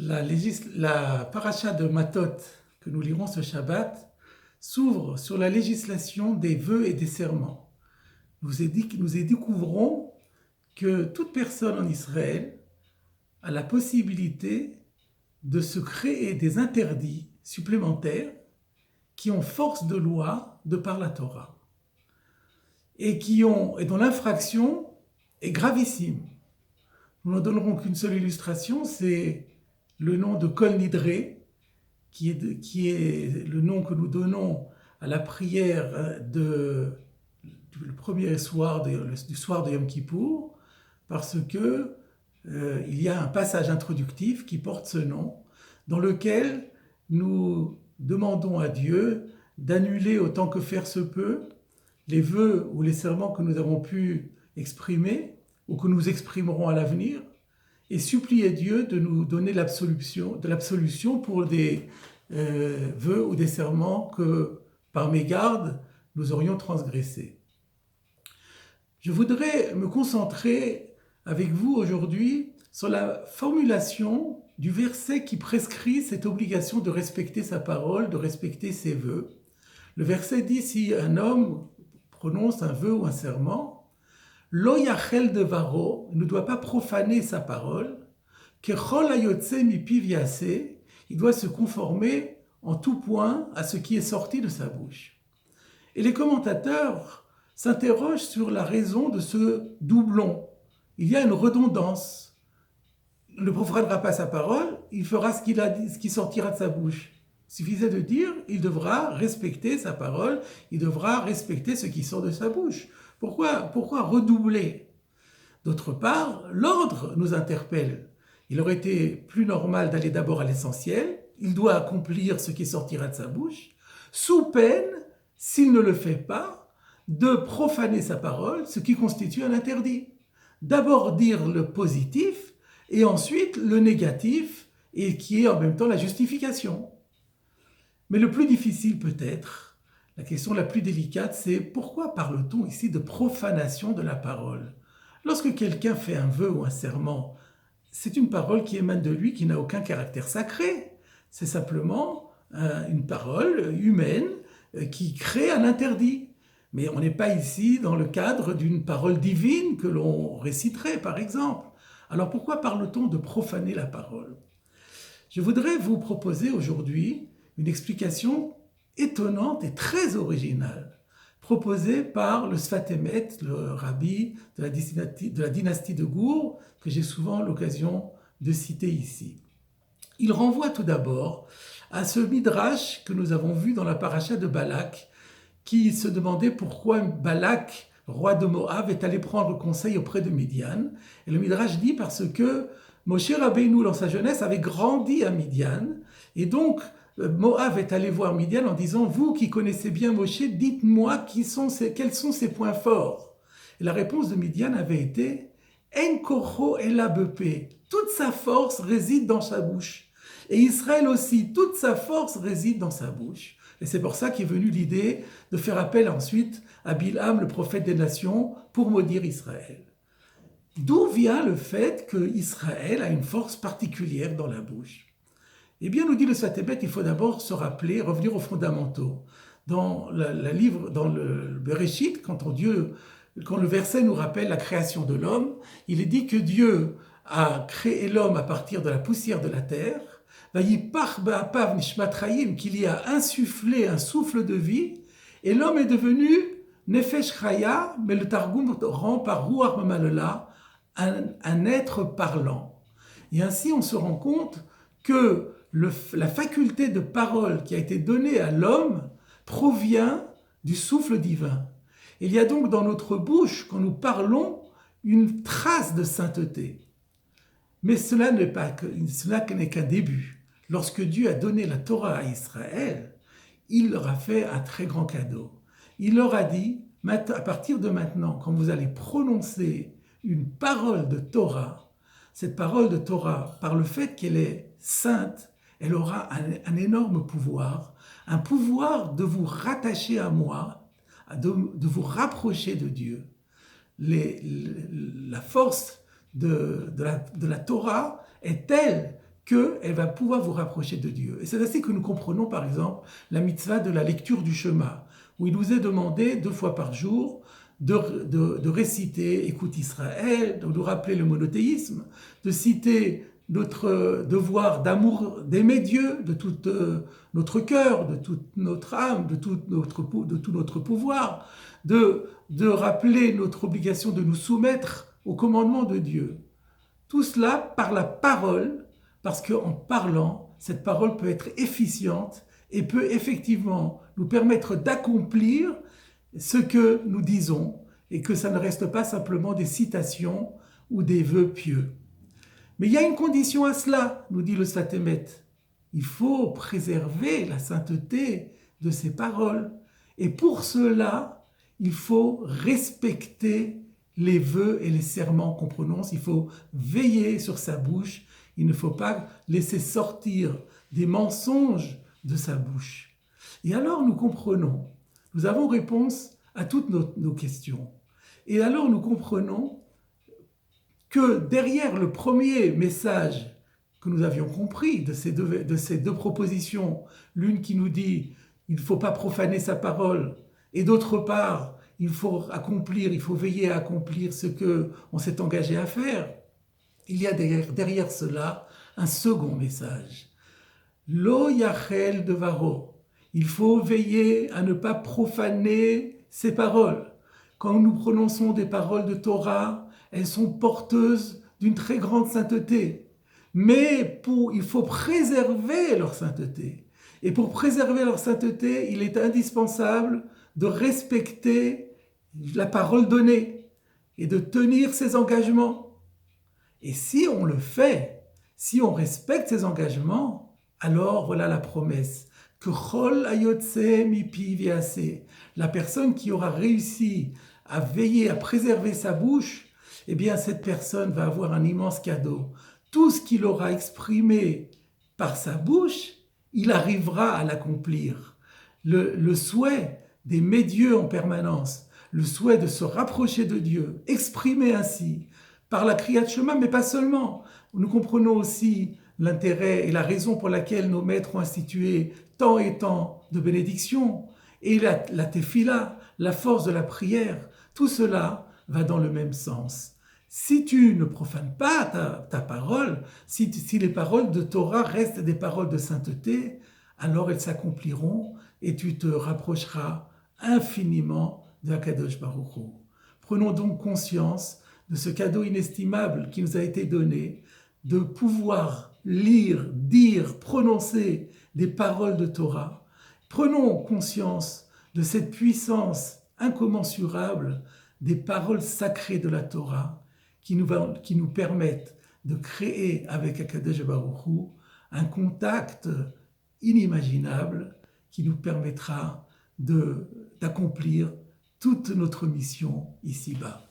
La paracha de Matot que nous lirons ce Shabbat s'ouvre sur la législation des vœux et des serments. Nous y découvrons que toute personne en Israël a la possibilité de se créer des interdits supplémentaires qui ont force de loi de par la Torah et dont l'infraction est gravissime. Nous n'en donnerons qu'une seule illustration, c'est le nom de Kol Nidre, qui est le nom que nous donnons à la prière du premier soir, du soir de Yom Kippour, parce que il y a un passage introductif qui porte ce nom, dans lequel nous demandons à Dieu d'annuler autant que faire se peut les vœux ou les serments que nous avons pu exprimer ou que nous exprimerons à l'avenir, et supplier Dieu de nous donner de l'absolution pour des vœux ou des serments que, par mégarde, nous aurions transgressés. Je voudrais me concentrer avec vous aujourd'hui sur la formulation du verset qui prescrit cette obligation de respecter sa parole, de respecter ses vœux. Le verset dit, si un homme prononce un vœu ou un serment, Lo yachel devaro, ne doit pas profaner sa parole, kechol hayotse mipiv yaseh, il doit se conformer en tout point à ce qui est sorti de sa bouche. Et les commentateurs s'interrogent sur la raison de ce doublon. Il y a une redondance. Il ne profanera pas sa parole, il fera ce qu'il a dit, ce qui sortira de sa bouche. Il suffisait de dire, il devra respecter sa parole, il devra respecter ce qui sort de sa bouche. Pourquoi redoubler? D'autre part, l'ordre nous interpelle. Il aurait été plus normal d'aller d'abord à l'essentiel. Il doit accomplir ce qui sortira de sa bouche, sous peine, s'il ne le fait pas, de profaner sa parole, ce qui constitue un interdit. D'abord dire le positif et ensuite le négatif, et qui est en même temps la justification. Mais le plus difficile peut-être, la question la plus délicate, c'est pourquoi parle-t-on ici de profanation de la parole? Lorsque quelqu'un fait un vœu ou un serment, c'est une parole qui émane de lui, qui n'a aucun caractère sacré. C'est simplement une parole humaine qui crée un interdit. Mais on n'est pas ici dans le cadre d'une parole divine que l'on réciterait, par exemple. Alors pourquoi parle-t-on de profaner la parole? Je voudrais vous proposer aujourd'hui une explication étonnante et très originale, proposée par le Sfat Emet, le rabbi de la dynastie de Gour, que j'ai souvent l'occasion de citer ici. Il renvoie tout d'abord à ce midrash que nous avons vu dans la paracha de Balak, qui se demandait pourquoi Balak, roi de Moab, est allé prendre conseil auprès de Midian. Et le midrash dit parce que Moshe Rabbeinu, dans sa jeunesse, avait grandi à Midian, et donc Moab est allé voir Midian en disant « Vous qui connaissez bien Moshe, dites-moi quels sont ses points forts ?» Et la réponse de Midian avait été « En kocho ela bepe » toute sa force réside dans sa bouche. Et Israël aussi, toute sa force réside dans sa bouche. Et c'est pour ça qu'est venue l'idée de faire appel ensuite à Bilham, le prophète des nations, pour maudire Israël. D'où vient le fait qu'Israël a une force particulière dans la bouche? Eh bien, nous dit le Sfat Emet, il faut d'abord se rappeler, revenir aux fondamentaux. Dans le Bereshit, quand le verset nous rappelle la création de l'homme, il est dit que Dieu a créé l'homme à partir de la poussière de la terre, Vayipach ba'apav nishmat chayim, qu'il y a insufflé un souffle de vie, et l'homme est devenu nefesh chaya, mais le Targum rend par ruach mamalela un être parlant. Et ainsi, on se rend compte que la faculté de parole qui a été donnée à l'homme provient du souffle divin. Il y a donc dans notre bouche, quand nous parlons, une trace de sainteté. Mais cela n'est qu'un début. Lorsque Dieu a donné la Torah à Israël, il leur a fait un très grand cadeau. Il leur a dit, à partir de maintenant, quand vous allez prononcer une parole de Torah, cette parole de Torah, par le fait qu'elle est sainte, elle aura un énorme pouvoir, un pouvoir de vous rattacher à moi, de vous rapprocher de Dieu. La force de la Torah est telle qu'elle va pouvoir vous rapprocher de Dieu. Et c'est ainsi que nous comprenons par exemple la mitzvah de la lecture du Shema, où il nous est demandé 2 fois par jour de réciter Écoute Israël, de nous rappeler le monothéisme, de citer notre devoir d'amour, d'aimer Dieu de tout notre cœur, de toute notre âme, de tout notre pouvoir, de rappeler notre obligation de nous soumettre au commandement de Dieu. Tout cela par la parole, parce qu'en parlant, cette parole peut être efficiente et peut effectivement nous permettre d'accomplir ce que nous disons et que ça ne reste pas simplement des citations ou des vœux pieux. Mais il y a une condition à cela, nous dit le Sfat Emet. Il faut préserver la sainteté de ces paroles. Et pour cela, il faut respecter les vœux et les serments qu'on prononce. Il faut veiller sur sa bouche. Il ne faut pas laisser sortir des mensonges de sa bouche. Et alors nous comprenons, nous avons réponse à toutes nos questions. Et alors nous comprenons que derrière le premier message que nous avions compris de ces deux propositions, l'une qui nous dit il ne faut pas profaner sa parole, et d'autre part, il faut veiller à accomplir ce qu'on s'est engagé à faire, il y a derrière cela un second message. Lo yachel devaro. Il faut veiller à ne pas profaner ses paroles. Quand nous prononçons des paroles de Torah, elles sont porteuses d'une très grande sainteté. Mais il faut préserver leur sainteté. Et pour préserver leur sainteté, il est indispensable de respecter la parole donnée et de tenir ses engagements. Et si on le fait, si on respecte ses engagements, alors voilà la promesse. Que Chol Ayotse Mipi Viase, la personne qui aura réussi à veiller, à préserver sa bouche, eh bien cette personne va avoir un immense cadeau. Tout ce qu'il aura exprimé par sa bouche, il arrivera à l'accomplir. Le souhait d'aimer Dieu en permanence, le souhait de se rapprocher de Dieu, exprimé ainsi par la Kriyat Shema, mais pas seulement. Nous comprenons aussi l'intérêt et la raison pour laquelle nos maîtres ont institué tant et tant de bénédictions, et la tefila, la force de la prière, tout cela va dans le même sens. Si tu ne profanes pas ta parole, si les paroles de Torah restent des paroles de sainteté, alors elles s'accompliront et tu te rapprocheras infiniment de Akadosh Baruch Hu. Prenons donc conscience de ce cadeau inestimable qui nous a été donné, de pouvoir lire, dire, prononcer des paroles de Torah. Prenons conscience de cette puissance incommensurable des paroles sacrées de la Torah qui nous permettent de créer avec Akadosh Baruch Hu un contact inimaginable qui nous permettra d'accomplir toute notre mission ici-bas.